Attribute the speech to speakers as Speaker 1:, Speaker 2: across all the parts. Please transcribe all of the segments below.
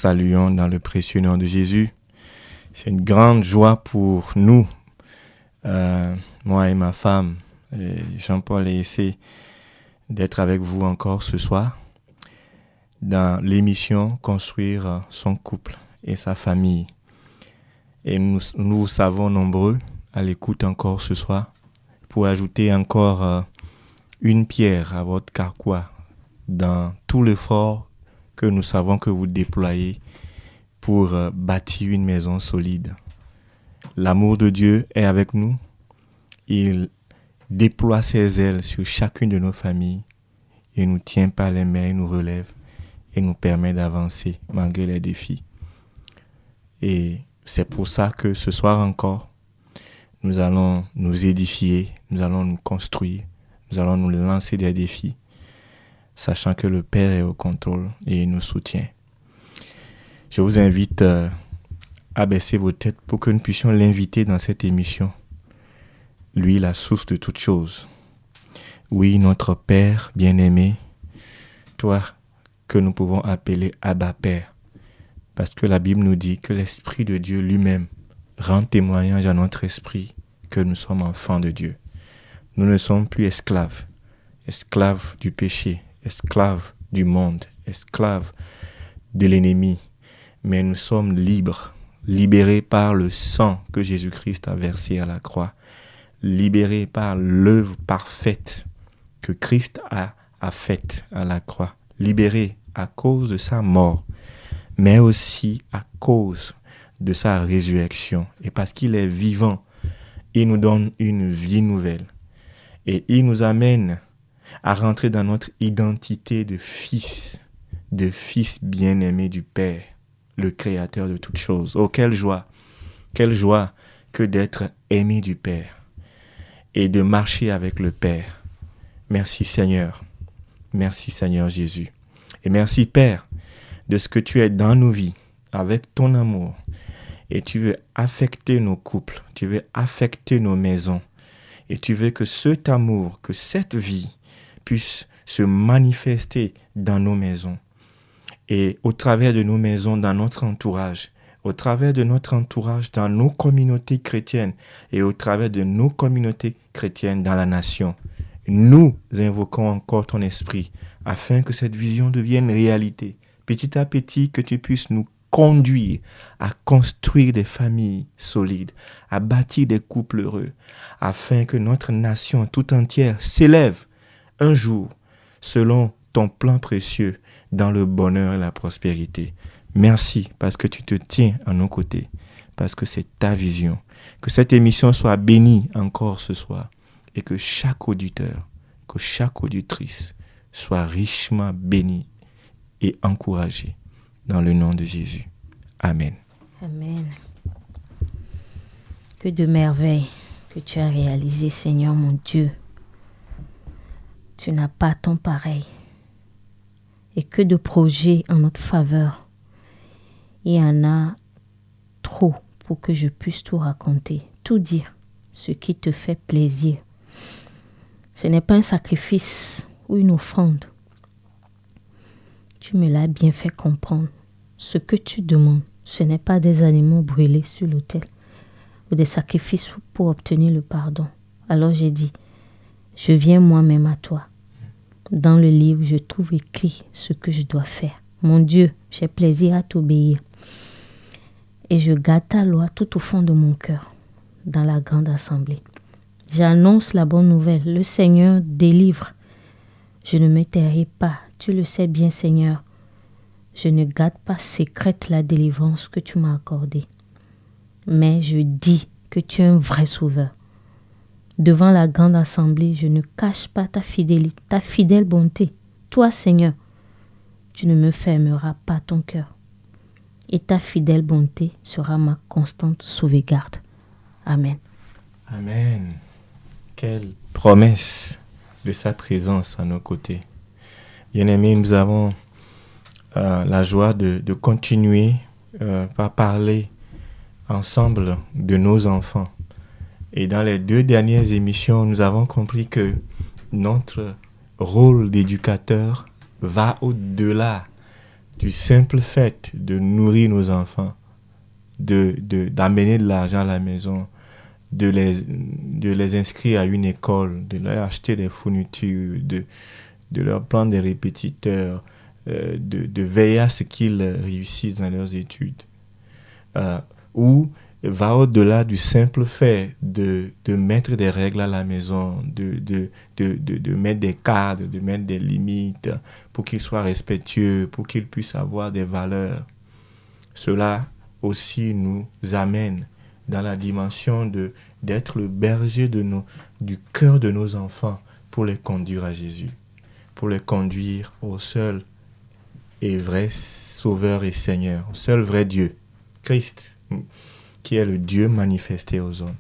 Speaker 1: saluons dans le précieux nom de Jésus. C'est une grande joie pour nous, moi et ma femme, Jean-Paul et Essé, d'être avec vous encore ce soir dans l'émission Construire son couple et sa famille. Et nous vous savons nombreux à l'écoute encore ce soir pour ajouter encore une pierre à votre carquois dans tout l'effort que nous savons que vous déployez pour bâtir une maison solide. L'amour de Dieu est avec nous. Il déploie ses ailes sur chacune de nos familles. Il nous tient par les mains, il nous relève et nous permet d'avancer malgré les défis. Et c'est pour ça que ce soir encore, nous allons nous édifier, nous allons nous construire, nous allons nous lancer des défis, sachant que le Père est au contrôle et il nous soutient. Je vous invite à baisser vos têtes pour que nous puissions l'inviter dans cette émission. Lui, la source de toutes choses. Oui, notre Père bien-aimé, toi que nous pouvons appeler Abba Père, parce que la Bible nous dit que l'Esprit de Dieu lui-même rend témoignage à notre esprit que nous sommes enfants de Dieu. Nous ne sommes plus esclaves du péché, esclaves du monde, esclaves de l'ennemi, mais nous sommes libres, libérés par le sang que Jésus-Christ a versé à la croix, libérés par l'œuvre parfaite que Christ a faite à la croix, libérés à cause de sa mort, mais aussi à cause de sa résurrection. Et parce qu'il est vivant, il nous donne une vie nouvelle. Et il nous amène à rentrer dans notre identité de fils bien-aimé du Père, le Créateur de toutes choses. Oh, quelle joie que d'être aimé du Père et de marcher avec le Père. Merci Seigneur Jésus. Et merci Père de ce que tu es dans nos vies avec ton amour. Et tu veux affecter nos couples, tu veux affecter nos maisons. Et tu veux que cet amour, que cette vie puisse se manifester dans nos maisons. Et au travers de nos maisons, dans notre entourage, au travers de notre entourage, dans nos communautés chrétiennes et au travers de nos communautés chrétiennes dans la nation. Nous invoquons encore ton esprit afin que cette vision devienne réalité. Petit à petit, que tu puisses nous conduire à construire des familles solides, à bâtir des couples heureux, afin que notre nation tout entière s'élève un jour selon ton plan précieux dans le bonheur et la prospérité. Merci parce que tu te tiens à nos côtés, parce que c'est ta vision. Que cette émission soit bénie encore ce soir et que chaque auditeur, que chaque auditrice soit richement bénie et encouragée dans le nom de Jésus. Amen.
Speaker 2: Amen. Que de merveilles que tu as réalisées, Seigneur mon Dieu. Tu n'as pas ton pareil. Et que de projets en notre faveur. Il y en a trop pour que je puisse tout raconter, tout dire, ce qui te fait plaisir. Ce n'est pas un sacrifice ou une offrande. Tu me l'as bien fait comprendre. Ce que tu demandes, ce n'est pas des animaux brûlés sur l'autel ou des sacrifices pour obtenir le pardon. Alors j'ai dit, je viens moi-même à toi. Dans le livre, je trouve écrit ce que je dois faire. Mon Dieu, j'ai plaisir à t'obéir. Et je garde ta loi tout au fond de mon cœur, dans la grande assemblée. J'annonce la bonne nouvelle. Le Seigneur délivre. Je ne me tairai pas. Tu le sais bien, Seigneur. Je ne garde pas secrète la délivrance que tu m'as accordée. Mais je dis que tu es un vrai sauveur. Devant la grande assemblée, je ne cache pas ta fidélité, ta fidèle bonté. Toi, Seigneur, tu ne me fermeras pas ton cœur. Et ta fidèle bonté sera ma constante sauvegarde. Amen.
Speaker 1: Amen. Quelle promesse de sa présence à nos côtés. Bien-aimés, nous avons la joie de continuer par parler ensemble de nos enfants. Et dans les 2 dernières émissions, nous avons compris que notre rôle d'éducateur va au-delà du simple fait de nourrir nos enfants, d'amener de l'argent à la maison, de les inscrire à une école, de leur acheter des fournitures, de leur prendre des répétiteurs, de veiller à ce qu'ils réussissent dans leurs études. Ou va au-delà du simple fait de mettre des règles à la maison, de mettre des cadres, de mettre des limites pour qu'ils soient respectueux, pour qu'ils puissent avoir des valeurs. Cela aussi nous amène dans la dimension d'être le berger du cœur de nos enfants pour les conduire à Jésus, pour les conduire au seul et vrai Sauveur et Seigneur, au seul vrai Dieu, Christ, qui est le Dieu manifesté aux hommes.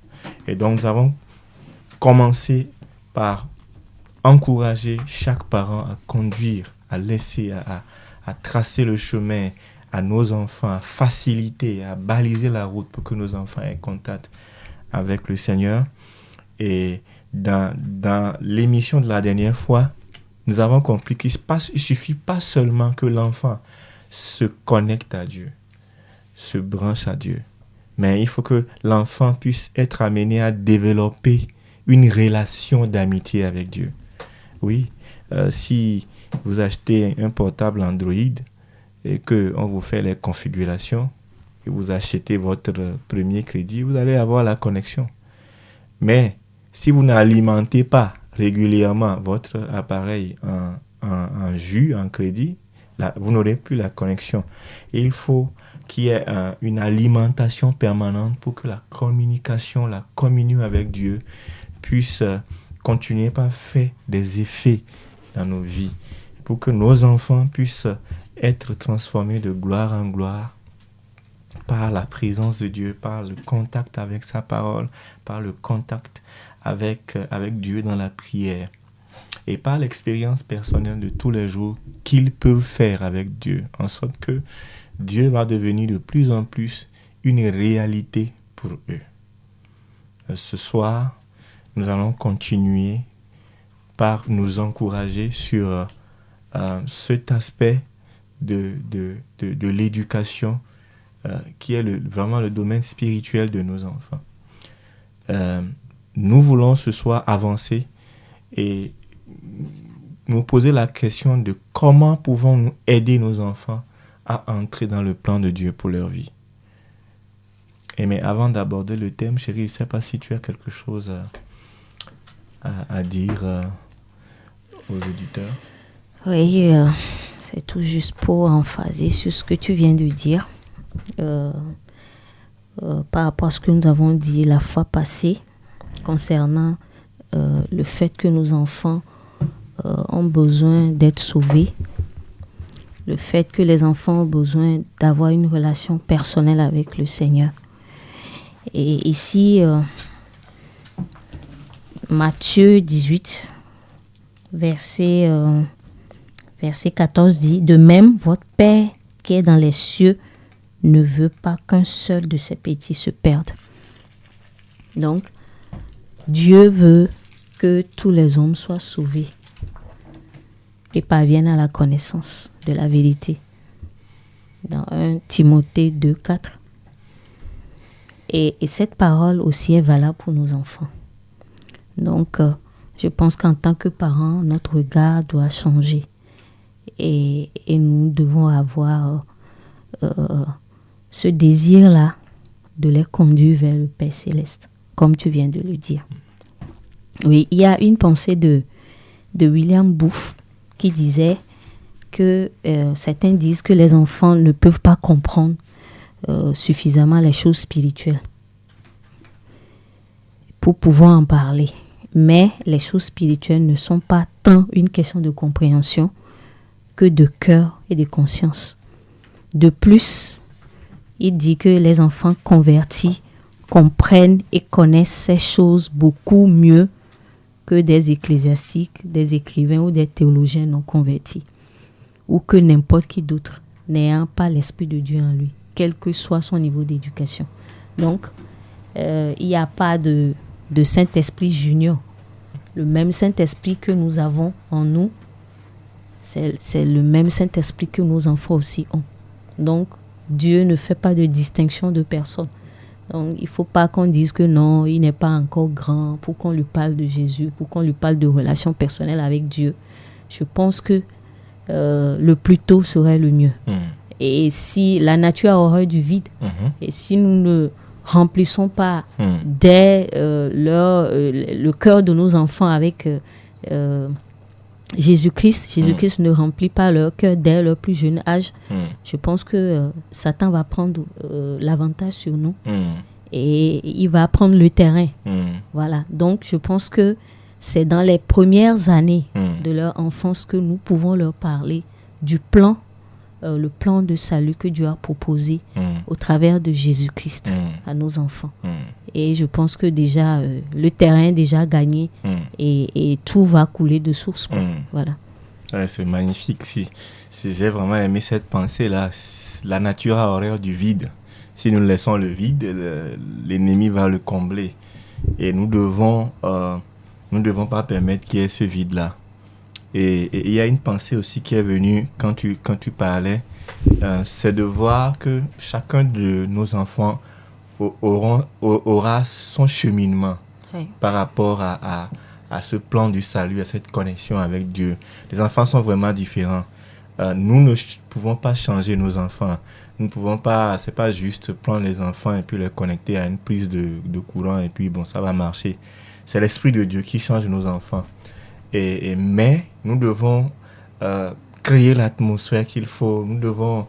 Speaker 1: Et donc nous avons commencé par encourager chaque parent à conduire, à laisser, à tracer le chemin à nos enfants, à faciliter, à baliser la route pour que nos enfants aient contact avec le Seigneur. Et dans l'émission de la dernière fois, nous avons compris qu'il ne suffit pas seulement que l'enfant se connecte à Dieu, se branche à Dieu, mais il faut que l'enfant puisse être amené à développer une relation d'amitié avec Dieu. Oui, si vous achetez un portable Android et qu'on vous fait les configurations et vous achetez votre premier crédit, vous allez avoir la connexion. Mais si vous n'alimentez pas régulièrement votre appareil en jus, en crédit, là, vous n'aurez plus la connexion. Et il faut qu'il y ait une alimentation permanente pour que la communication, la communion avec Dieu puisse continuer par faire des effets dans nos vies, pour que nos enfants puissent être transformés de gloire en gloire par la présence de Dieu, par le contact avec sa parole, par le contact avec Dieu dans la prière et par l'expérience personnelle de tous les jours qu'ils peuvent faire avec Dieu, en sorte que Dieu va devenir de plus en plus une réalité pour eux. Ce soir, nous allons continuer par nous encourager sur cet aspect de l'éducation qui est vraiment le domaine spirituel de nos enfants. Nous voulons ce soir avancer et nous poser la question de comment pouvons-nous aider nos enfants à entrer dans le plan de Dieu pour leur vie. Mais avant d'aborder le thème, chérie, je ne sais pas si tu as quelque chose à dire aux auditeurs.
Speaker 2: Oui, c'est tout juste pour emphaser sur ce que tu viens de dire. Par rapport à ce que nous avons dit la fois passée concernant le fait que nos enfants ont besoin d'être sauvés, le fait que les enfants ont besoin d'avoir une relation personnelle avec le Seigneur. Et ici, Matthieu 18, verset 14 dit « De même, votre Père qui est dans les cieux ne veut pas qu'un seul de ses petits se perde. » Donc, Dieu veut que tous les hommes soient sauvés et parviennent à la connaissance de la vérité. Dans 1 Timothée 2, 4. Et cette parole aussi est valable pour nos enfants. Donc, je pense qu'en tant que parents, notre regard doit changer. Et nous devons avoir ce désir-là de les conduire vers le Père Céleste, comme tu viens de le dire. Oui, il y a une pensée de William Booth qui disait que certains disent que les enfants ne peuvent pas comprendre suffisamment les choses spirituelles pour pouvoir en parler. Mais les choses spirituelles ne sont pas tant une question de compréhension que de cœur et de conscience. De plus, il dit que les enfants convertis comprennent et connaissent ces choses beaucoup mieux que des ecclésiastiques, des écrivains ou des théologiens non convertis, ou que n'importe qui d'autre n'ayant pas l'Esprit de Dieu en lui, quel que soit son niveau d'éducation. Donc, il n'y a pas de Saint-Esprit junior. Le même Saint-Esprit que nous avons en nous c'est le même Saint-Esprit que nos enfants aussi ont. Donc, Dieu ne fait pas de distinction de personne. Donc, il ne faut pas qu'on dise que non, il n'est pas encore grand pour qu'on lui parle de Jésus, pour qu'on lui parle de relations personnelles avec Dieu. Je pense que le plus tôt serait le mieux. Et si la nature a horreur du vide, et si nous ne remplissons pas dès le cœur de nos enfants avec Jésus-Christ ne remplit pas leur cœur dès leur plus jeune âge, je pense que Satan va prendre l'avantage sur nous et il va prendre le terrain. Voilà. Donc, je pense que c'est dans les premières années de leur enfance que nous pouvons leur parler du plan, le plan de salut que Dieu a proposé au travers de Jésus-Christ à nos enfants. Et je pense que déjà, le terrain est déjà gagné et tout va couler de source. Voilà.
Speaker 1: Ouais, c'est magnifique. Si j'ai vraiment aimé cette pensée-là, la nature a horreur du vide. Si nous laissons le vide, l'ennemi va le combler. Et nous devons pas permettre qu'il y ait ce vide-là. Et il y a une pensée aussi qui est venue quand tu parlais, c'est de voir que chacun de nos enfants aura son cheminement par rapport à ce plan du salut, à cette connexion avec Dieu. Les enfants sont vraiment différents. Nous ne pouvons pas changer nos enfants. Nous ne pouvons pas, c'est pas juste prendre les enfants et puis les connecter à une prise de courant et puis bon, ça va marcher. C'est l'Esprit de Dieu qui change nos enfants. Mais nous devons créer l'atmosphère qu'il faut. Nous devons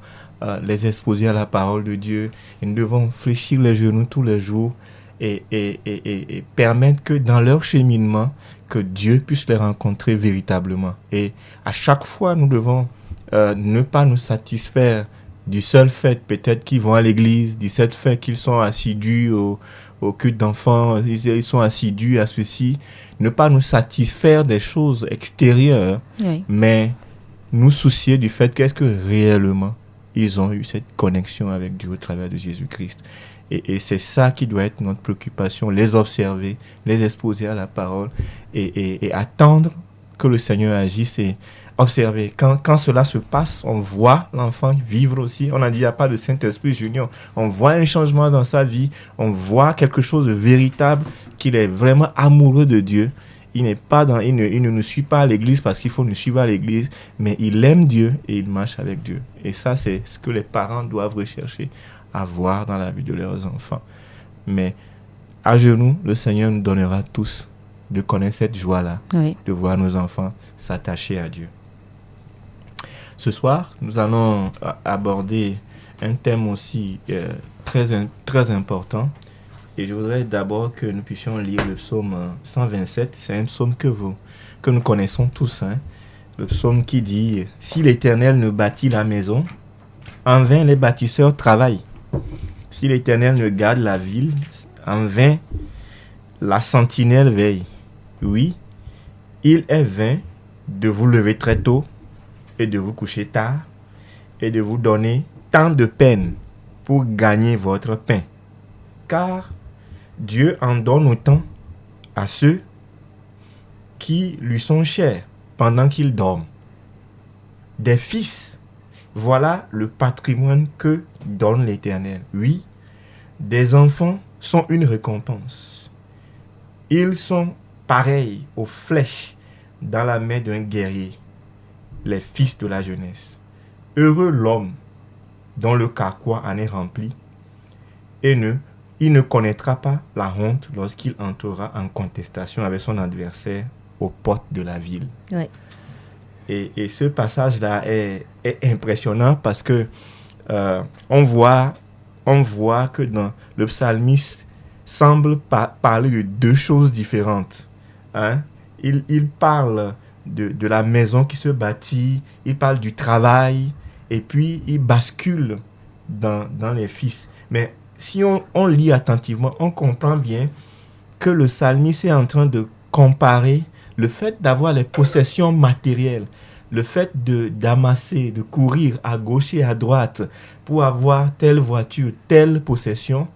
Speaker 1: les exposer à la parole de Dieu. Et nous devons fléchir les genoux tous les jours et permettre que dans leur cheminement, que Dieu puisse les rencontrer véritablement. Et à chaque fois, nous devons ne pas nous satisfaire du seul fait peut-être qu'ils vont à l'église, du seul fait qu'ils sont assidus au culte d'enfants, ils sont assidus à ceci. Ne pas nous satisfaire des choses extérieures, mais nous soucier du fait qu'est-ce que réellement ils ont eu cette connexion avec Dieu au travers de Jésus-Christ. Et c'est ça qui doit être notre préoccupation, les observer, les exposer à la parole et attendre que le Seigneur agisse et observer. Quand cela se passe, on voit l'enfant vivre aussi. On a dit, il n'y a pas de Saint-Esprit Junior. On voit un changement dans sa vie. On voit quelque chose de véritable, qu'il est vraiment amoureux de Dieu. Il ne nous suit pas à l'église parce qu'il faut nous suivre à l'église, mais il aime Dieu et il marche avec Dieu. Et ça, c'est ce que les parents doivent rechercher à voir dans la vie de leurs enfants. Mais à genoux, le Seigneur nous donnera tous de connaître cette joie-là, de voir nos enfants s'attacher à Dieu. Ce soir, nous allons aborder un thème aussi très important. Et je voudrais d'abord que nous puissions lire le psaume 127. C'est un psaume que nous connaissons tous. Le psaume qui dit « Si l'Éternel ne bâtit la maison, en vain les bâtisseurs travaillent. Si l'Éternel ne garde la ville, en vain la sentinelle veille. Oui, il est vain de vous lever très tôt et de vous coucher tard et de vous donner tant de peine pour gagner votre pain. Car Dieu en donne autant à ceux qui lui sont chers pendant qu'ils dorment. Des fils, voilà le patrimoine que donne l'Éternel. Oui, des enfants sont une récompense. Ils sont pareils aux flèches dans la main d'un guerrier, les fils de la jeunesse. Heureux l'homme dont le carquois en est rempli, et il ne connaîtra pas la honte lorsqu'il entrera en contestation avec son adversaire aux portes de la ville.
Speaker 2: Ouais.
Speaker 1: Et ce passage-là est impressionnant parce que on voit que dans le psalmiste semble parler de deux choses différentes. Il parle de la maison qui se bâtit, il parle du travail, et puis il bascule dans les fils. Mais si on lit attentivement, on comprend bien que le psalmiste est en train de comparer le fait d'avoir les possessions matérielles, le fait d'amasser, de courir à gauche et à droite pour avoir telle voiture, telle possession,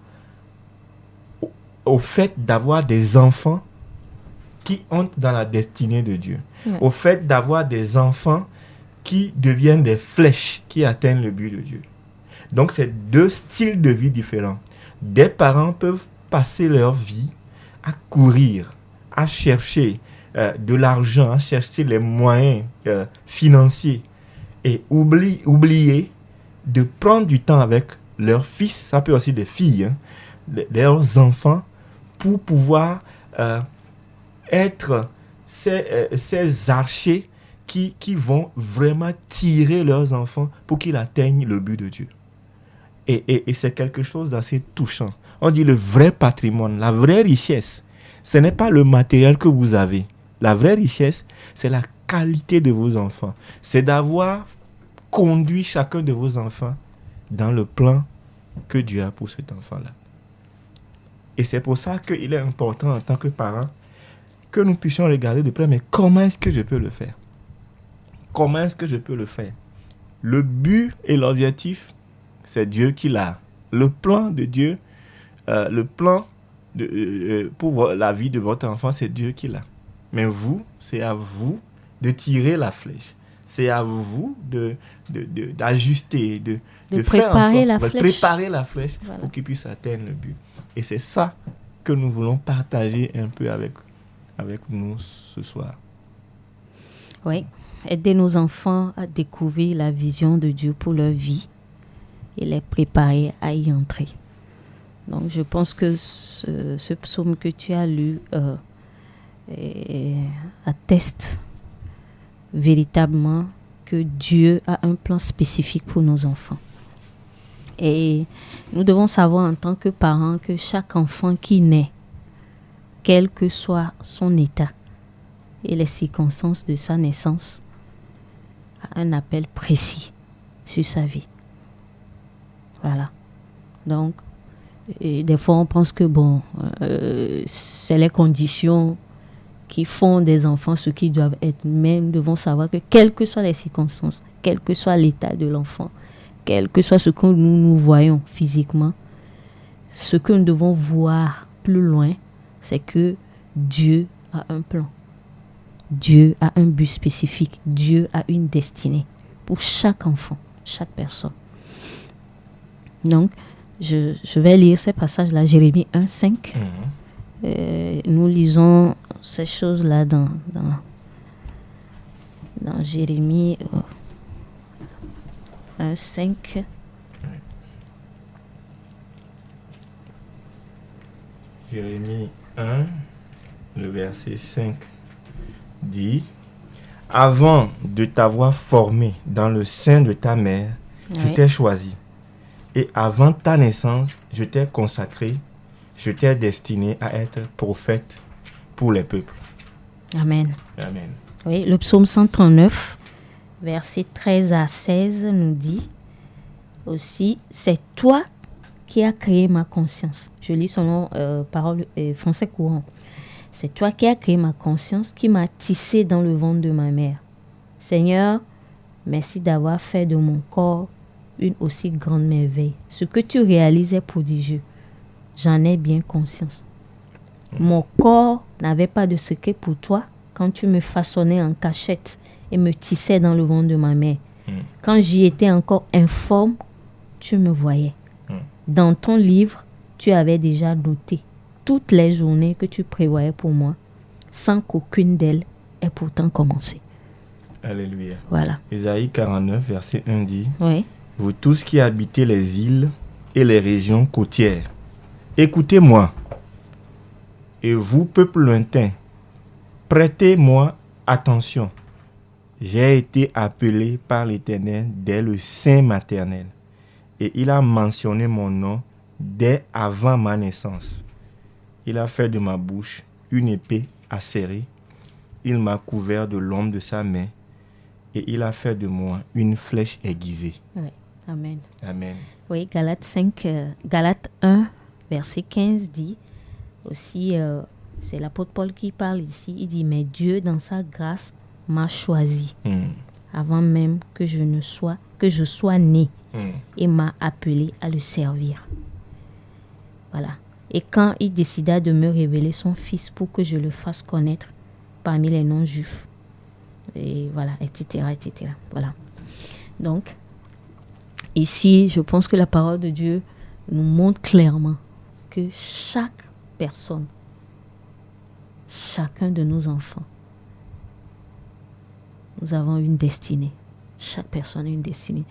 Speaker 1: au fait d'avoir des enfants qui entrent dans la destinée de Dieu. Ouais. Au fait d'avoir des enfants qui deviennent des flèches qui atteignent le but de Dieu. Donc, c'est deux styles de vie différents. Des parents peuvent passer leur vie à courir, à chercher de l'argent, à chercher les moyens financiers et oublier de prendre du temps avec leurs fils, ça peut aussi des filles, leurs enfants, pour pouvoir être ces archers qui vont vraiment tirer leurs enfants pour qu'ils atteignent le but de Dieu. Et c'est quelque chose d'assez touchant. On dit le vrai patrimoine, la vraie richesse, ce n'est pas le matériel que vous avez. La vraie richesse, c'est la qualité de vos enfants. C'est d'avoir conduit chacun de vos enfants dans le plan que Dieu a pour cet enfant-là. Et c'est pour ça qu'il est important en tant que parent que nous puissions regarder de près, mais comment est-ce que je peux le faire? Comment est-ce que je peux le faire? Le but et l'objectif, c'est Dieu qui l'a. Le plan de Dieu, le plan pour la vie de votre enfant, c'est Dieu qui l'a. Mais vous, c'est à vous de tirer la flèche. C'est à vous d'ajuster, de
Speaker 2: préparer
Speaker 1: faire en sorte,
Speaker 2: la flèche.
Speaker 1: Préparer la flèche
Speaker 2: Voilà.
Speaker 1: pour qu'il puisse atteindre le but. Et c'est ça que nous voulons partager un peu avec nous ce soir.
Speaker 2: Oui, aider nos enfants à découvrir la vision de Dieu pour leur vie et les préparer à y entrer. Donc, je pense que ce psaume que tu as lu atteste véritablement que Dieu a un plan spécifique pour nos enfants. Et nous devons savoir en tant que parents que chaque enfant qui naît, quel que soit son état et les circonstances de sa naissance, a un appel précis sur sa vie. Voilà. Donc, des fois on pense que c'est les conditions qui font des enfants ce qu'ils doivent être. Mais nous devons savoir que quelles que soient les circonstances, quel que soit l'état de l'enfant, quel que soit ce que nous voyons physiquement, ce que nous devons voir plus loin, c'est que Dieu a un plan. Dieu a un but spécifique. Dieu a une destinée pour chaque enfant, chaque personne. Donc, je vais lire ces passages-là, Jérémie 1:5. Nous lisons ces choses-là dans Jérémie 1:5.
Speaker 1: Jérémie 1, le verset 5 dit: Avant de t'avoir formé dans le sein de ta mère, je t'ai choisi. Et avant ta naissance, je t'ai consacré, je t'ai destiné à être prophète pour les peuples.
Speaker 2: Amen.
Speaker 1: Amen.
Speaker 2: Oui, le psaume 139, versets 13 à 16 nous dit aussi: c'est toi qui as créé ma conscience. Je lis selon parole français courant. C'est toi qui as créé ma conscience, qui m'a tissé dans le ventre de ma mère. Seigneur, merci d'avoir fait de mon corps une aussi grande merveille. Ce que tu réalises est prodigieux. J'en ai bien conscience. Mon corps n'avait pas de secret pour toi quand tu me façonnais en cachette et me tissais dans le ventre de ma mère. Quand j'y étais encore informe, tu me voyais. Dans ton livre, tu avais déjà noté toutes les journées que tu prévoyais pour moi, sans qu'aucune d'elles ait pourtant commencé.
Speaker 1: Alléluia.
Speaker 2: Voilà.
Speaker 1: Ésaïe 49, verset 1 dit:
Speaker 2: Oui.
Speaker 1: Vous tous qui habitez les îles et les régions côtières, écoutez-moi. Et vous, peuple lointain, prêtez-moi attention. J'ai été appelé par l'Éternel dès le sein maternel. Et il a mentionné mon nom dès avant ma naissance. Il a fait de ma bouche une épée acérée. Il m'a couvert de l'ombre de sa main. Et il a fait de moi une flèche aiguisée.
Speaker 2: Oui. Amen.
Speaker 1: Amen.
Speaker 2: Oui, Galates 1, verset 15 dit aussi, c'est l'apôtre Paul qui parle ici, il dit: mais Dieu, dans sa grâce, m'a choisi avant même que je sois né et m'a appelé à le servir. Voilà. Et quand il décida de me révéler son fils pour que je le fasse connaître parmi les non-juifs, et voilà, etc., etc. Voilà. Donc, ici, je pense que la parole de Dieu nous montre clairement que chaque personne, chacun de nos enfants, nous avons une destinée. Chaque personne a une destinée.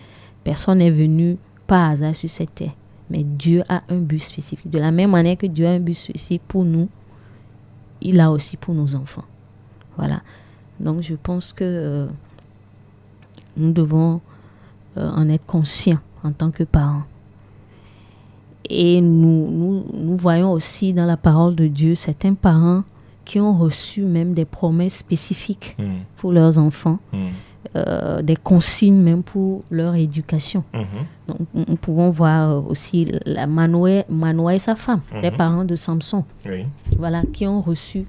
Speaker 2: Personne n'est venu par hasard sur cette terre, mais Dieu a un but spécifique. De la même manière que Dieu a un but spécifique pour nous, il a aussi pour nos enfants. Voilà. Donc, je pense que nous devons en être conscients en tant que parents. Et nous voyons aussi dans la parole de Dieu certains parents qui ont reçu même des promesses spécifiques pour leurs enfants, des consignes même pour leur éducation. Donc, nous pouvons voir aussi Manoah et sa femme, les parents de Samson, voilà, qui ont reçu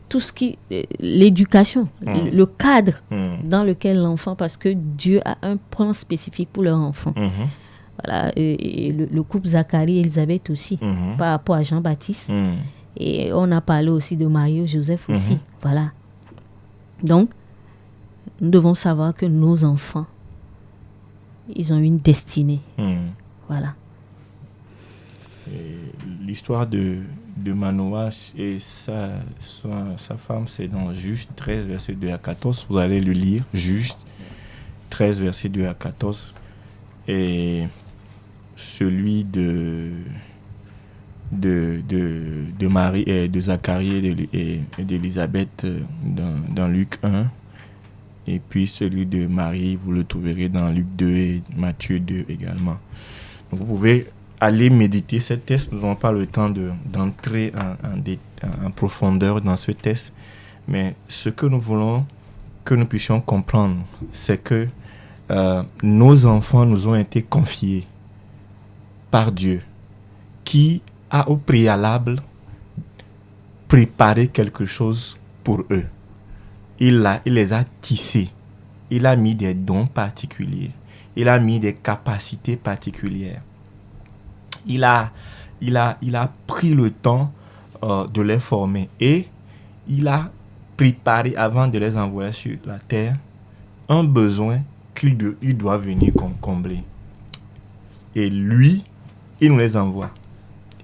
Speaker 2: tout ce qui l'éducation, le cadre dans lequel l'enfant, parce que Dieu a un plan spécifique pour leur enfant. Voilà, et le couple Zacharie et Élisabeth aussi, par rapport à Jean-Baptiste. Et on a parlé aussi de Marie et Joseph aussi. Voilà. Donc, nous devons savoir que nos enfants, ils ont une destinée. Voilà.
Speaker 1: Et l'histoire de Manoah et sa femme, c'est dans Juge 13, verset 2 à 14. Vous allez le lire, Juge 13, verset 2 à 14. Et celui de Marie et de Zacharie et d'Élisabeth dans Luc 1. Et puis celui de Marie, vous le trouverez dans Luc 2 et Matthieu 2 également. Donc vous pouvez aller méditer ce test. Nous n'avons pas le temps d'entrer en profondeur dans ce test. Mais ce que nous voulons que nous puissions comprendre, c'est que nos enfants nous ont été confiés par Dieu, qui a au préalable préparé quelque chose pour eux. Il les a tissés. Il a mis des dons particuliers. Il a mis des capacités particulières. Il a pris le temps de les former. Et il a préparé, avant de les envoyer sur la terre, un besoin qu'il doit venir combler. Et lui, il nous les envoie.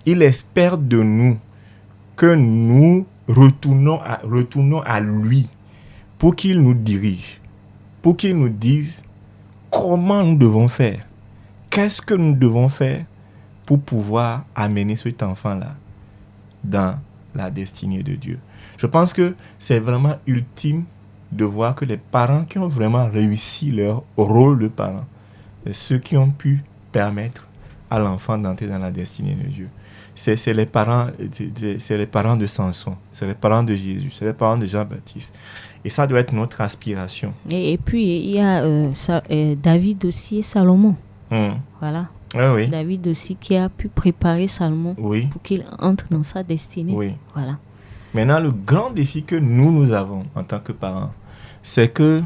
Speaker 1: Il espère de nous que nous retournons à lui pour qu'il nous dirige, pour qu'il nous dise comment nous devons faire, qu'est-ce que nous devons faire pour pouvoir amener cet enfant-là dans la destinée de Dieu. Je pense que c'est vraiment ultime de voir que les parents qui ont vraiment réussi leur rôle de parents, c'est ceux qui ont pu permettre à l'enfant d'entrer dans la destinée de Dieu. C'est les parents de Samson, c'est les parents de Jésus, c'est les parents de Jean-Baptiste. Et ça doit être notre aspiration.
Speaker 2: Et puis, il y a David aussi et Salomon. Voilà.
Speaker 1: Oui.
Speaker 2: David aussi qui a pu préparer Salomon pour qu'il entre dans sa destinée.
Speaker 1: Oui.
Speaker 2: Voilà.
Speaker 1: Maintenant, le grand défi que nous avons en tant que parents, c'est que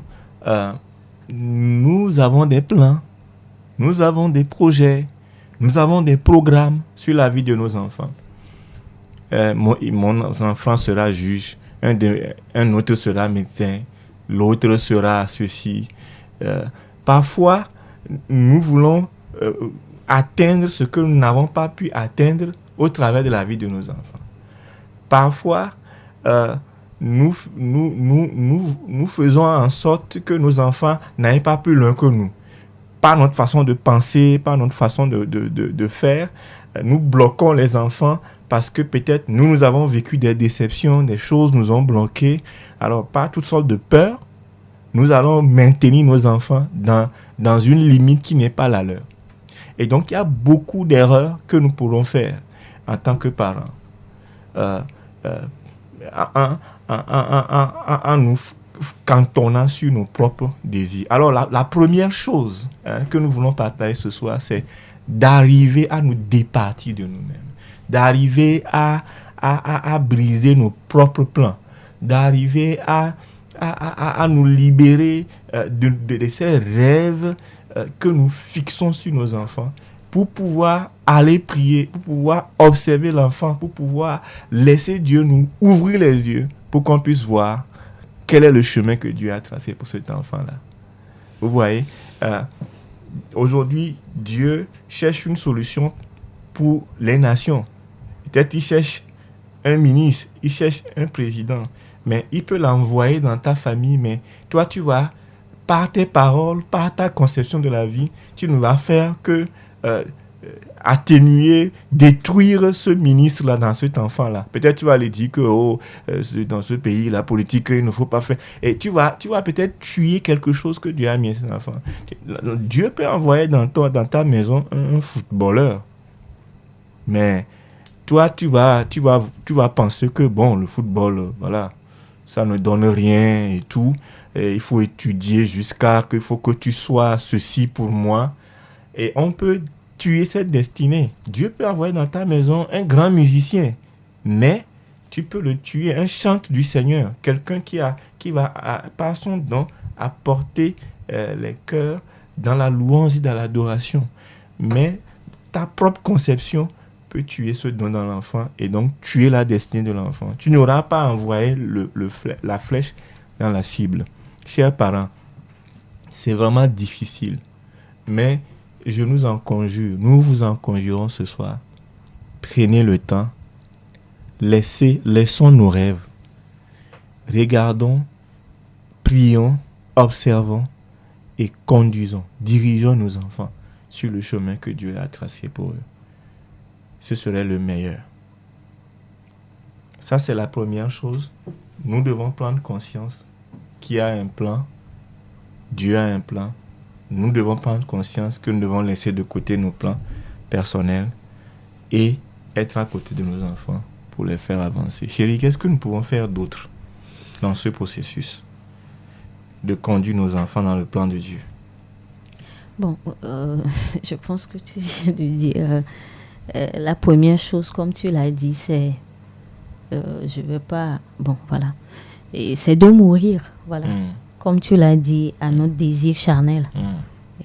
Speaker 1: nous avons des plans, nous avons des projets, nous avons des programmes sur la vie de nos enfants. Mon enfant sera juge, un autre sera médecin, l'autre sera ceci. Parfois, nous voulons atteindre ce que nous n'avons pas pu atteindre au travers de la vie de nos enfants. Parfois, nous faisons en sorte que nos enfants n'aillent pas plus loin que nous. Par notre façon de penser, par notre façon de faire, nous bloquons les enfants parce que peut-être nous avons vécu des déceptions, des choses nous ont bloqués. Alors, par toutes sortes de peurs, nous allons maintenir nos enfants dans une limite qui n'est pas la leur. Et donc, il y a beaucoup d'erreurs que nous pourrons faire en tant que parents. En nous cantonnant sur nos propres désirs. Alors, la première chose que nous voulons partager ce soir, c'est d'arriver à nous départir de nous-mêmes, d'arriver à briser nos propres plans, d'arriver à nous libérer de ces rêves que nous fixons sur nos enfants, pour pouvoir aller prier, pour pouvoir observer l'enfant, pour pouvoir laisser Dieu nous ouvrir les yeux pour qu'on puisse voir quel est le chemin que Dieu a tracé pour cet enfant-là. Vous voyez, aujourd'hui, Dieu cherche une solution pour les nations. Peut-être il cherche un ministre, il cherche un président, mais il peut l'envoyer dans ta famille, mais toi, tu vas, par tes paroles, par ta conception de la vie, tu ne vas faire que atténuer, détruire ce ministre-là dans cet enfant-là. Peut-être tu vas lui dire que dans ce pays, la politique, il ne faut pas faire. Et tu vas peut-être tuer quelque chose que Dieu a mis à cet enfant. Dieu peut envoyer dans ta maison un footballeur. Mais toi, tu vas penser que, bon, le football, voilà, ça ne donne rien et tout. Et il faut étudier jusqu'à qu'il faut que tu sois ceci pour moi. Et on peut tuer cette destinée. Dieu peut envoyer dans ta maison un grand musicien, mais tu peux le tuer, un chante du Seigneur, quelqu'un qui va, par son don, apporter les cœurs dans la louange et dans l'adoration. Mais ta propre conception peut tuer ce don dans l'enfant et donc tuer la destinée de l'enfant. Tu n'auras pas envoyé la flèche dans la cible. Chers parents, c'est vraiment difficile, mais je nous en conjure, nous vous en conjurons ce soir. Prenez le temps, laissons nos rêves. Regardons, prions, observons et conduisons, dirigeons nos enfants sur le chemin que Dieu a tracé pour eux. Ce serait le meilleur. Ça, c'est la première chose. Nous devons prendre conscience qu'il y a un plan. Dieu a un plan. Nous devons prendre conscience que nous devons laisser de côté nos plans personnels et être à côté de nos enfants pour les faire avancer. Chérie, qu'est-ce que nous pouvons faire d'autre dans ce processus de conduire nos enfants dans le plan de Dieu?
Speaker 2: Bon, je pense que tu viens de dire la première chose, comme tu l'as dit, c'est je ne veux pas... Bon, voilà. Et c'est de mourir, voilà. Comme tu l'as dit, à notre désir charnel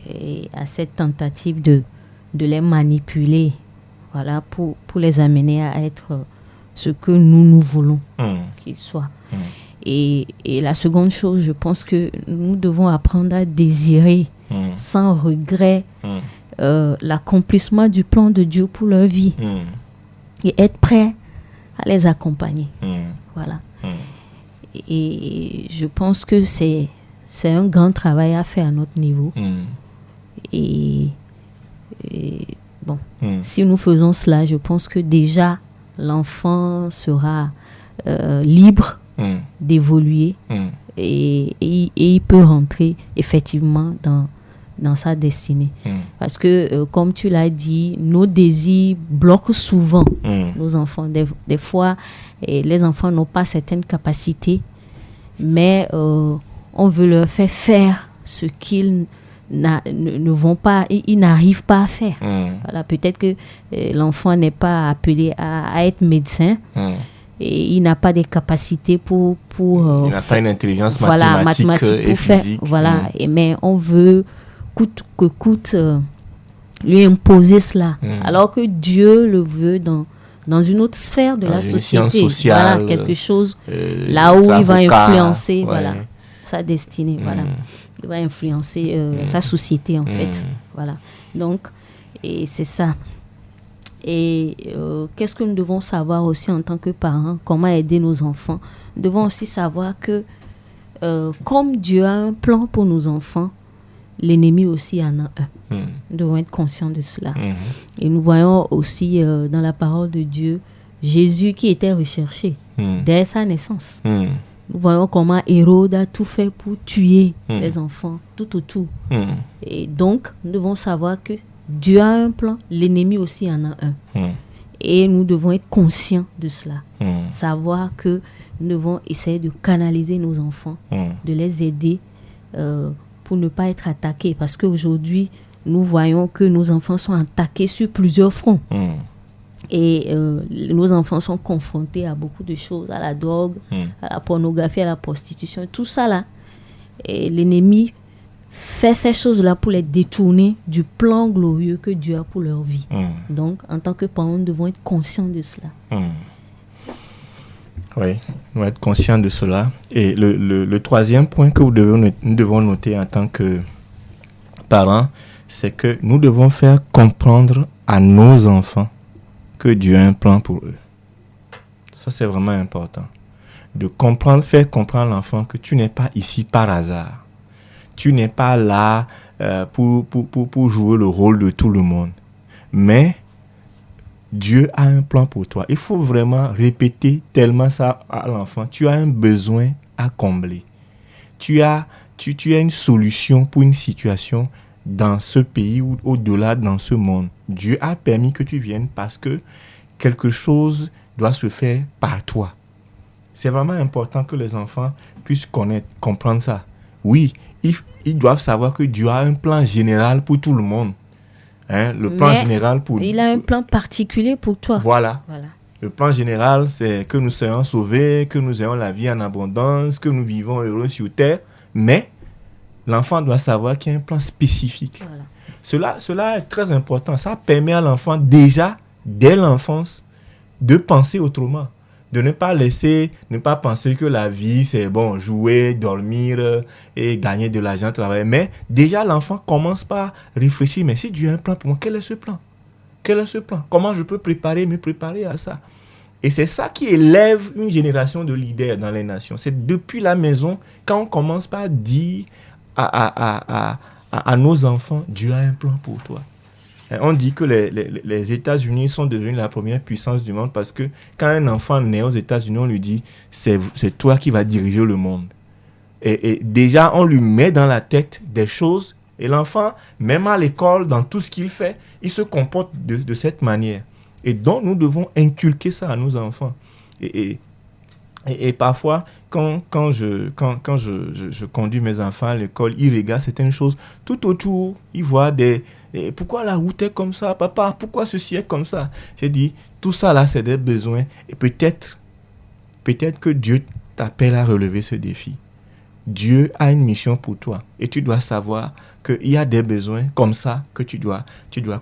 Speaker 2: et à cette tentative de les manipuler, voilà, pour les amener à être ce que nous voulons qu'ils soient. Et la seconde chose, je pense que nous devons apprendre à désirer sans regret l'accomplissement du plan de Dieu pour leur vie et être prêt à les accompagner. Voilà. Et je pense que c'est un grand travail à faire à notre niveau. Et bon, si nous faisons cela, je pense que déjà l'enfant sera libre d'évoluer et il peut rentrer effectivement dans sa destinée. Parce que, comme tu l'as dit, nos désirs bloquent souvent nos enfants. Des fois, les enfants n'ont pas certaines capacités, mais on veut leur faire ce qu'ils ne vont pas, ils n'arrivent pas à faire. Voilà, peut-être que l'enfant n'est pas appelé à être médecin. Et il n'a pas des capacités pour
Speaker 1: il n'a pas une intelligence mathématique et physique.
Speaker 2: Voilà, mais on veut coûte que coûte lui imposer cela, alors que Dieu le veut dans une autre sphère de la société, sociale, voilà, quelque chose là où il va influencer voilà, sa destinée, voilà. Il va influencer sa société en fait, voilà. Donc, et c'est ça. Et qu'est-ce que nous devons savoir aussi en tant que parents, comment aider nos enfants? Nous devons aussi savoir que comme Dieu a un plan pour nos enfants, l'ennemi aussi en a un. Nous devons être conscients de cela. Et nous voyons aussi dans la parole de Dieu, Jésus qui était recherché dès sa naissance. Nous voyons comment Hérode a tout fait pour tuer les enfants tout autour. Et donc, nous devons savoir que Dieu a un plan, l'ennemi aussi en a un. Et nous devons être conscients de cela. Savoir que nous devons essayer de canaliser nos enfants, de les aider pour ne pas être attaqués. Parce qu'aujourd'hui, nous voyons que nos enfants sont attaqués sur plusieurs fronts. Et nos enfants sont confrontés à beaucoup de choses, à la drogue, à la pornographie, à la prostitution, tout ça là. Et l'ennemi fait ces choses-là pour les détourner du plan glorieux que Dieu a pour leur vie. Donc, en tant que parents, nous devons être conscients de cela.
Speaker 1: Oui, nous devons être conscients de cela. Et le troisième point que nous devons noter en tant que parents, c'est que nous devons faire comprendre à nos enfants que Dieu a un plan pour eux. Ça, c'est vraiment important. De comprendre, faire comprendre à l'enfant que tu n'es pas ici par hasard. Tu n'es pas là pour jouer le rôle de tout le monde. Mais Dieu a un plan pour toi. Il faut vraiment répéter tellement ça à l'enfant. Tu as un besoin à combler. Tu as une solution pour une situation dans ce pays ou au-delà dans ce monde. Dieu a permis que tu viennes parce que quelque chose doit se faire par toi. C'est vraiment important que les enfants puissent comprendre ça. Oui, ils doivent savoir que Dieu a un plan général pour tout le monde. Le plan général pour...
Speaker 2: Il a un plan particulier pour toi.
Speaker 1: Voilà. Le plan général, c'est que nous soyons sauvés, que nous ayons la vie en abondance, que nous vivons heureux sur terre. Mais l'enfant doit savoir qu'il y a un plan spécifique. Voilà. Cela est très important. Ça permet à l'enfant déjà, dès l'enfance, de penser autrement. De ne pas penser que la vie, c'est bon, jouer, dormir et gagner de l'argent, travailler. Mais déjà, l'enfant commence par réfléchir. Mais si Dieu a un plan pour moi, quel est ce plan? Quel est ce plan? Comment je peux me préparer à ça? Et c'est ça qui élève une génération de leaders dans les nations. C'est depuis la maison, quand on commence par dire à nos enfants, Dieu a un plan pour toi. On dit que les États-Unis sont devenus la première puissance du monde parce que quand un enfant naît aux États-Unis, on lui dit c'est toi qui vas diriger le monde. Et déjà, on lui met dans la tête des choses et l'enfant, même à l'école, dans tout ce qu'il fait, il se comporte de cette manière. Et donc, nous devons inculquer ça à nos enfants. Et parfois, quand je conduis mes enfants à l'école, ils regardent certaines choses. Tout autour, ils voient pourquoi la route est comme ça, papa? Pourquoi ceci est comme ça? J'ai dit, tout ça là, c'est des besoins. Et peut-être que Dieu t'appelle à relever ce défi. Dieu a une mission pour toi. Et tu dois savoir qu'il y a des besoins comme ça que tu dois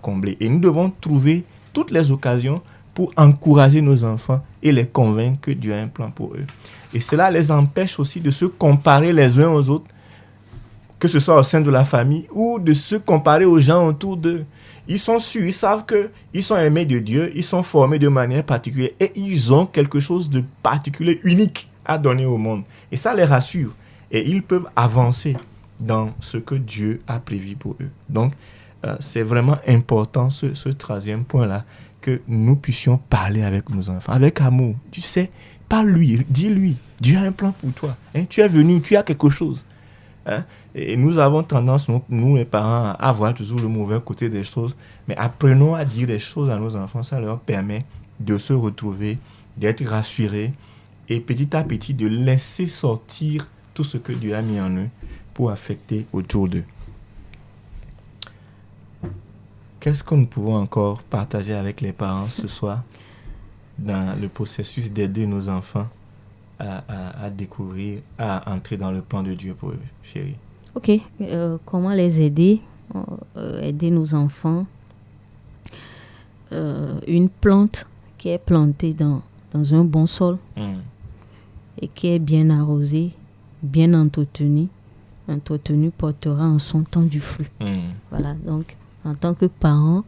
Speaker 1: combler. Et nous devons trouver toutes les occasions pour encourager nos enfants et les convaincre que Dieu a un plan pour eux. Et cela les empêche aussi de se comparer les uns aux autres, que ce soit au sein de la famille ou de se comparer aux gens autour d'eux. Ils sont sûrs, ils savent qu'ils sont aimés de Dieu, ils sont formés de manière particulière et ils ont quelque chose de particulier, unique à donner au monde. Et ça les rassure. Et ils peuvent avancer dans ce que Dieu a prévu pour eux. Donc, c'est vraiment important, ce troisième point-là, que nous puissions parler avec nos enfants, avec amour. Tu sais, parle-lui, dis-lui, Dieu a un plan pour toi. Tu es venu, tu as quelque chose. Et nous avons tendance, nous les parents, à voir toujours le mauvais côté des choses. Mais apprenons à dire des choses à nos enfants. Ça leur permet de se retrouver, d'être rassurés et petit à petit de laisser sortir tout ce que Dieu a mis en eux pour affecter autour d'eux. Qu'est-ce que nous pouvons encore partager avec les parents ce soir dans le processus d'aider nos enfants à découvrir, à entrer dans le plan de Dieu pour eux, chérie?
Speaker 2: Ok, comment les aider? Aider nos enfants. Une plante qui est plantée dans un bon sol et qui est bien arrosée, bien entretenue portera en son temps du fruit. Voilà, donc en tant que parents,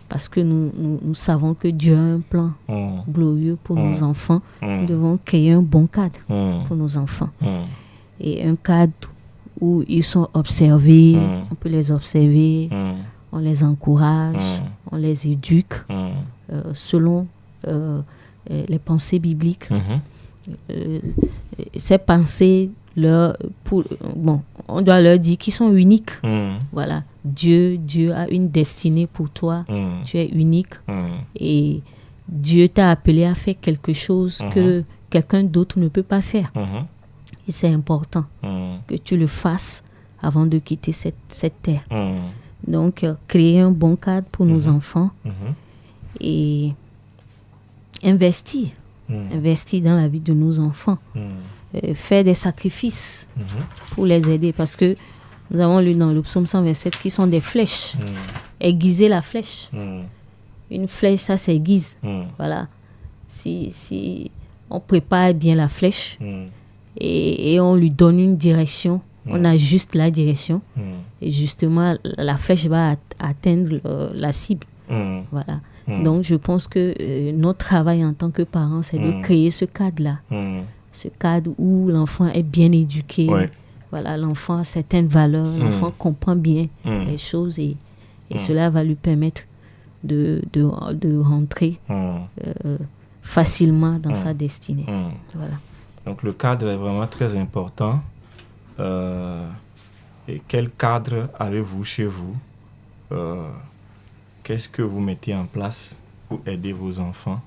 Speaker 2: parce que nous savons que Dieu a un plan glorieux pour nos enfants, nous devons créer un bon cadre pour nos enfants. Et un cadre où ils sont observés, on peut les observer, on les encourage, on les éduque selon les pensées bibliques. Ces pensées, on doit leur dire qu'ils sont uniques. Voilà. Dieu a une destinée pour toi. Tu es unique. Et Dieu t'a appelé à faire quelque chose que quelqu'un d'autre ne peut pas faire. Et c'est important que tu le fasses avant de quitter cette terre. Donc, créer un bon cadre pour nos enfants et investir dans la vie de nos enfants. Faire des sacrifices pour les aider, parce que nous avons lu dans le psaume 127 qui sont des flèches. Aiguiser la flèche. Une flèche, ça s'aiguise. Voilà. Si on prépare bien la flèche et on lui donne une direction, On ajuste la direction et justement, la flèche va atteindre la cible. Voilà. Donc, je pense que notre travail en tant que parents, c'est de créer ce cadre-là. Ce cadre où l'enfant est bien éduqué. Voilà, l'enfant a certaines valeurs, l'enfant comprend bien les choses et cela va lui permettre de rentrer facilement dans sa destinée. Voilà.
Speaker 1: Donc le cadre est vraiment très important. Et quel cadre avez-vous chez vous? Qu'est-ce que vous mettez en place pour aider vos enfants?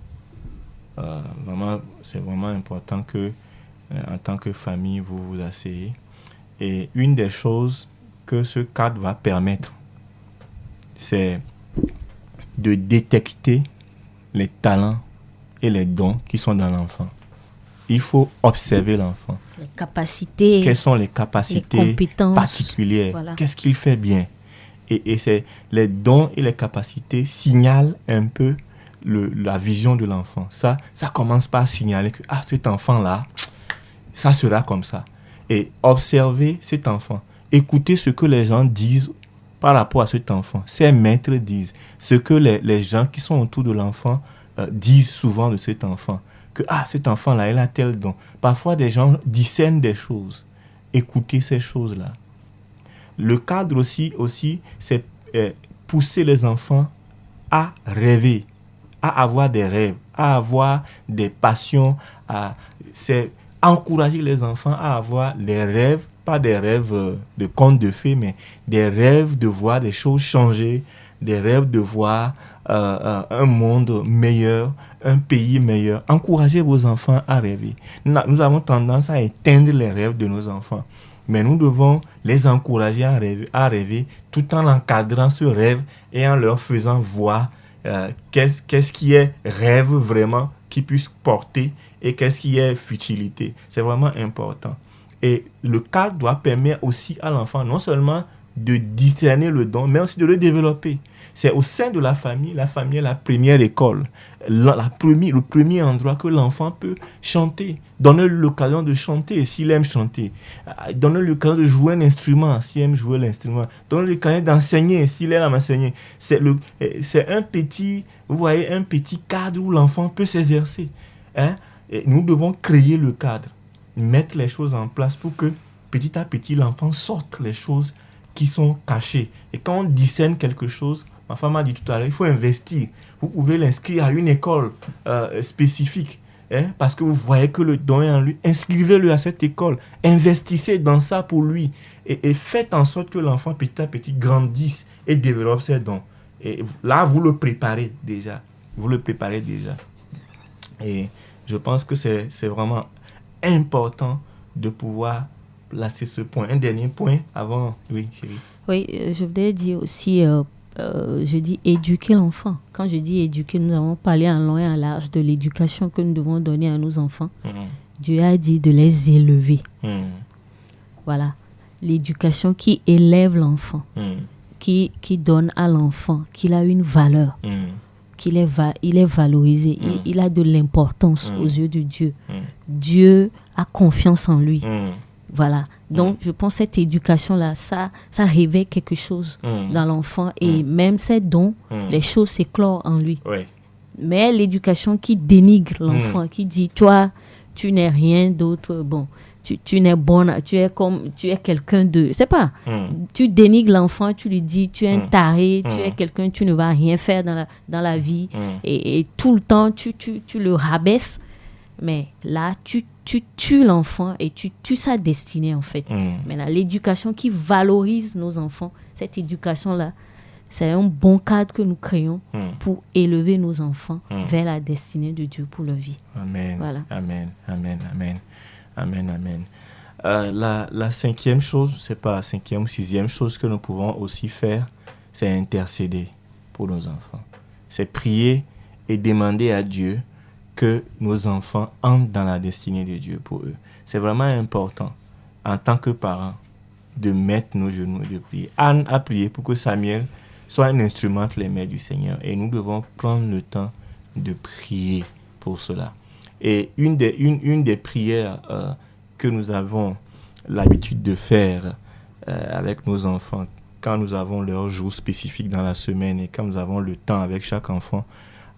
Speaker 1: C'est vraiment important que, en tant que famille, vous vous asseyez. Et une des choses que ce cadre va permettre, c'est de détecter les talents et les dons qui sont dans l'enfant. Il faut observer l'enfant.
Speaker 2: Les capacités.
Speaker 1: Quelles sont les capacités
Speaker 2: les compétences
Speaker 1: particulières?
Speaker 2: Voilà.
Speaker 1: Qu'est-ce qu'il fait bien? Et c'est les dons et les capacités signalent un peu la vision de l'enfant. Ça commence par signaler que cet enfant-là, ça sera comme ça. Et observer cet enfant. Écouter ce que les gens disent par rapport à cet enfant. Ses maîtres disent. Ce que les gens qui sont autour de l'enfant disent souvent de cet enfant. Que cet enfant-là, il a tel don. Parfois, des gens discernent des choses. Écoutez ces choses-là. Le cadre aussi c'est pousser les enfants à rêver, à avoir des rêves, à avoir des passions. C'est encourager les enfants à avoir les rêves, pas des rêves de contes de fées, mais des rêves de voir des choses changer, des rêves de voir un monde meilleur, un pays meilleur. Encouragez vos enfants à rêver. Nous avons tendance à éteindre les rêves de nos enfants. Mais nous devons les encourager à rêver tout en encadrant ce rêve et en leur faisant voir qu'est-ce qui est rêve vraiment qui puisse porter et qu'est-ce qui est futilité. C'est vraiment important. Et le cadre doit permettre aussi à l'enfant non seulement de discerner le don, mais aussi de le développer. C'est au sein de la famille est la première école, le premier endroit que l'enfant peut chanter. Donner-lui l'occasion de chanter s'il aime chanter. Donner-lui l'occasion de jouer un instrument s'il aime jouer l'instrument. Donner-lui l'occasion d'enseigner s'il aime enseigner. C'est un petit cadre où l'enfant peut s'exercer. Et nous devons créer le cadre, mettre les choses en place pour que petit à petit l'enfant sorte les choses qui sont cachées. Et quand on discerne quelque chose, ma femme a dit tout à l'heure, il faut investir. Vous pouvez l'inscrire à une école spécifique. Parce que vous voyez que le don est en lui. Inscrivez-le à cette école. Investissez dans ça pour lui. Et faites en sorte que l'enfant petit à petit grandisse et développe ses dons. Et là, vous le préparez déjà. Et je pense que c'est vraiment important de pouvoir placer ce point. Un dernier point avant... Oui, chérie.
Speaker 2: Oui, je voudrais dire aussi... je dis éduquer l'enfant. Quand je dis éduquer, nous avons parlé en long et en large de l'éducation que nous devons donner à nos enfants. Dieu a dit de les élever. Voilà. L'éducation qui élève l'enfant, qui donne à l'enfant qu'il a une valeur, il est valorisé, il a de l'importance aux yeux de Dieu. Dieu a confiance en lui. Voilà. Donc, je pense que cette éducation-là, ça réveille quelque chose dans l'enfant et même ses dons, les choses s'éclorent en lui.
Speaker 1: Ouais.
Speaker 2: Mais l'éducation qui dénigre l'enfant, qui dit, toi, tu n'es rien d'autre, bon, tu n'es bon, tu es quelqu'un de... C'est pas, tu dénigres l'enfant, tu lui dis, tu es un taré, tu es quelqu'un, tu ne vas rien faire dans la vie et tout le temps, tu le rabaisses. Mais là, tu tues l'enfant et tu tues sa destinée, en fait. Maintenant, l'éducation qui valorise nos enfants, cette éducation-là, c'est un bon cadre que nous créons pour élever nos enfants vers la destinée de Dieu pour leur vie.
Speaker 1: Amen.
Speaker 2: Voilà.
Speaker 1: Amen. Amen. Amen. Amen. Amen. La cinquième chose, c'est pas la cinquième ou sixième chose que nous pouvons aussi faire, c'est intercéder pour nos enfants. C'est prier et demander à Dieu que nos enfants entrent dans la destinée de Dieu pour eux. C'est vraiment important, en tant que parents, de mettre nos genoux et de prier. Anne a prié pour que Samuel soit un instrument entre les mains du Seigneur. Et nous devons prendre le temps de prier pour cela. Et une des prières que nous avons l'habitude de faire avec nos enfants, quand nous avons leurs jours spécifiques dans la semaine et quand nous avons le temps avec chaque enfant,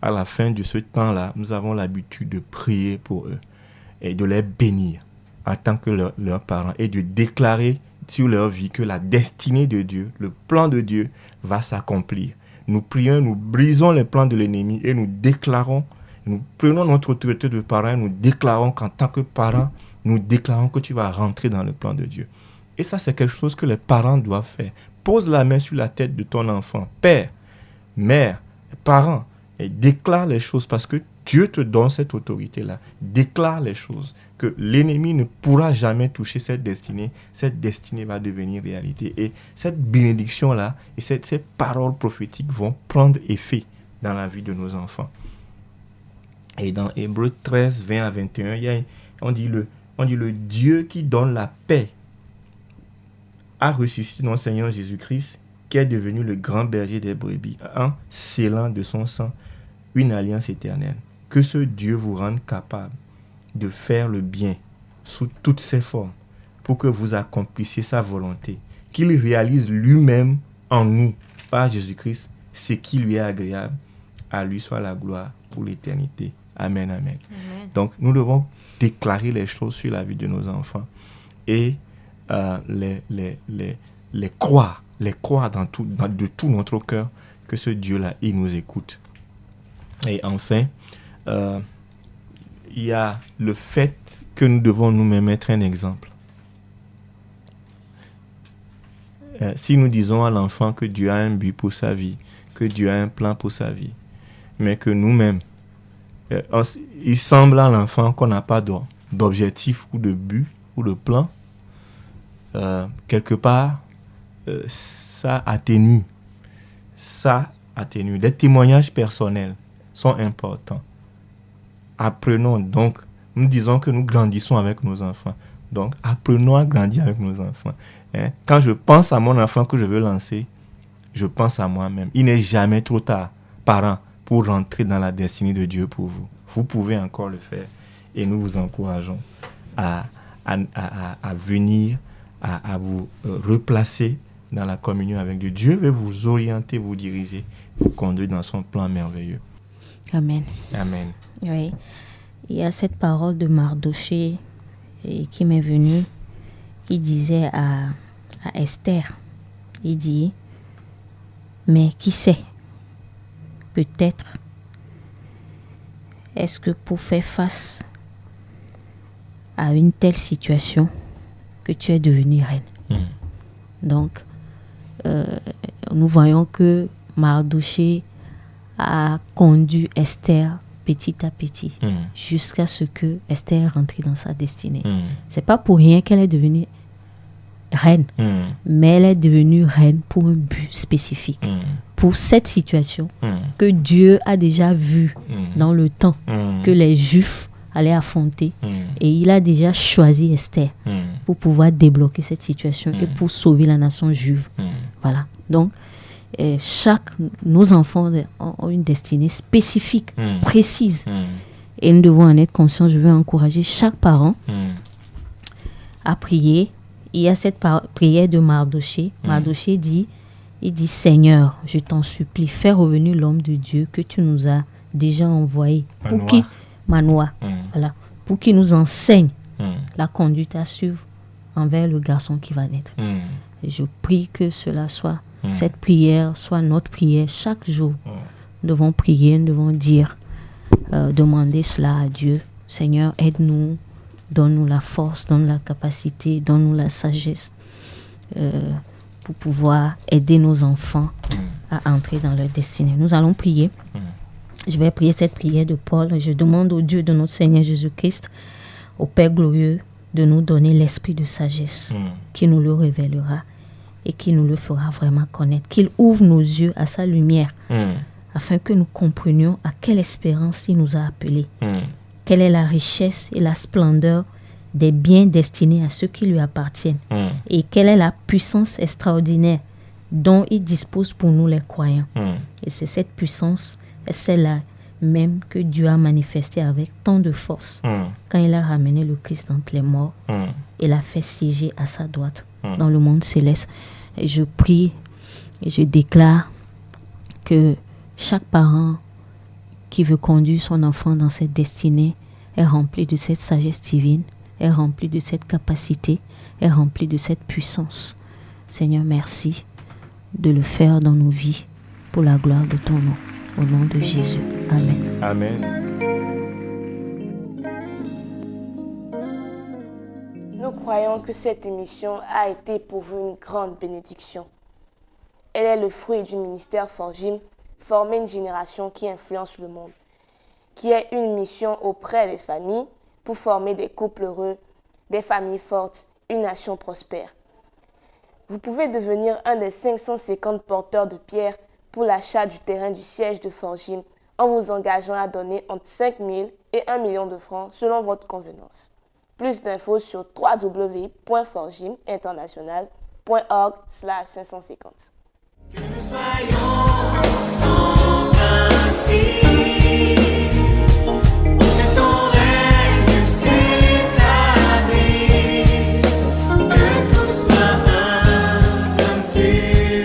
Speaker 1: à la fin de ce temps-là, nous avons l'habitude de prier pour eux et de les bénir en tant que leurs parents et de déclarer sur leur vie que la destinée de Dieu, le plan de Dieu va s'accomplir. Nous prions, nous brisons les plans de l'ennemi et nous déclarons, nous prenons notre autorité de parents et nous déclarons qu'en tant que parents, nous déclarons que tu vas rentrer dans le plan de Dieu. Et ça, c'est quelque chose que les parents doivent faire. Pose la main sur la tête de ton enfant, père, mère, parents, et déclare les choses parce que Dieu te donne cette autorité-là. Déclare les choses, que l'ennemi ne pourra jamais toucher cette destinée. Cette destinée va devenir réalité. Et cette bénédiction-là et ces paroles prophétiques vont prendre effet dans la vie de nos enfants. Et dans Hébreux 13, 20 à 21, on dit le Dieu qui donne la paix a ressuscité notre Seigneur Jésus-Christ, qui est devenu le grand berger des brebis, en scellant de son sang une alliance éternelle. Que ce Dieu vous rende capable de faire le bien sous toutes ses formes pour que vous accomplissiez sa volonté, qu'il réalise lui-même en nous, par Jésus-Christ, ce qui lui est agréable. À lui soit la gloire pour l'éternité. Amen, amen. Amen. Donc, nous devons déclarer les choses sur la vie de nos enfants et les croire de tout notre cœur que ce Dieu-là, il nous écoute. Et enfin, il y a le fait que nous devons nous-mêmes être un exemple. Si nous disons à l'enfant que Dieu a un but pour sa vie, que Dieu a un plan pour sa vie, mais que nous-mêmes, il semble à l'enfant qu'on n'a pas d'objectif ou de but ou de plan, quelque part, ça atténue. Des témoignages personnels sont importants. Apprenons donc, nous disons que nous grandissons avec nos enfants. Donc, apprenons à grandir avec nos enfants. Quand je pense à mon enfant que je veux lancer, je pense à moi-même. Il n'est jamais trop tard, parents, pour rentrer dans la destinée de Dieu pour vous. Vous pouvez encore le faire. Et nous vous encourageons à venir, à vous replacer dans la communion avec Dieu. Dieu veut vous orienter, vous diriger, vous conduire dans son plan merveilleux.
Speaker 2: Amen.
Speaker 1: Amen.
Speaker 2: Oui. Il y a cette parole de Mardoché qui m'est venue, qui disait à Esther, il dit, mais qui sait, peut-être, est-ce que pour faire face à une telle situation que tu es devenue reine. Donc, nous voyons que Mardoché a conduit Esther petit à petit jusqu'à ce que Esther rentre dans sa destinée. C'est pas pour rien qu'elle est devenue reine, mais elle est devenue reine pour un but spécifique, pour cette situation que Dieu a déjà vue dans le temps que les Juifs allaient affronter, et il a déjà choisi Esther pour pouvoir débloquer cette situation et pour sauver la nation juive. Voilà. Donc, nos enfants ont une destinée spécifique, précise, et nous devons en être conscients. Je veux encourager chaque parent à prier. Il y a cette prière de Mardoché. Mardoché dit, Seigneur, je t'en supplie, fais revenir l'homme de Dieu que tu nous as déjà envoyé, Manoah, voilà, pour qu'il nous enseigne la conduite à suivre envers le garçon qui va naître. Et je prie que cela soit, cette prière soit notre prière chaque jour. Nous devons prier, nous devons dire, demander cela à Dieu. Seigneur, aide-nous, donne-nous la force, donne-nous la capacité, donne-nous la sagesse pour pouvoir aider nos enfants à entrer dans leur destinée. Nous allons prier. Je vais prier cette prière de Paul. Je demande au Dieu de notre Seigneur Jésus-Christ, au Père glorieux, de nous donner l'esprit de sagesse qui nous le révélera et qui nous le fera vraiment connaître. Qu'il ouvre nos yeux à sa lumière afin que nous comprenions à quelle espérance il nous a appelés. Quelle est la richesse et la splendeur des biens destinés à ceux qui lui appartiennent. Et quelle est la puissance extraordinaire dont il dispose pour nous les croyants. Et c'est cette puissance, c'est la même que Dieu a manifesté avec tant de force quand il a ramené le Christ d'entre les morts et l'a fait siéger à sa droite dans le monde céleste. Et je prie et je déclare que chaque parent qui veut conduire son enfant dans cette destinée est rempli de cette sagesse divine, est rempli de cette capacité, est rempli de cette puissance. Seigneur, merci de le faire dans nos vies pour la gloire de ton nom. Au nom de Jésus. Amen.
Speaker 1: Amen.
Speaker 3: Nous croyons que cette émission a été pour vous une grande bénédiction. Elle est le fruit du ministère Forgim, former une génération qui influence le monde, qui est une mission auprès des familles pour former des couples heureux, des familles fortes, une nation prospère. Vous pouvez devenir un des 550 porteurs de pierres pour l'achat du terrain du siège de Forgim en vous engageant à donner entre 5 000 et 1 million de francs selon votre convenance. Plus d'infos sur www.forgiminternational.org/550.
Speaker 4: Que nous soyons ensemble ainsi, pour que ton règne s'établisse, que tout soit un comme tu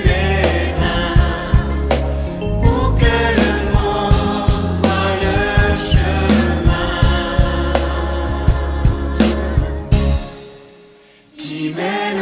Speaker 4: es un, pour que le monde voie le chemin qui mène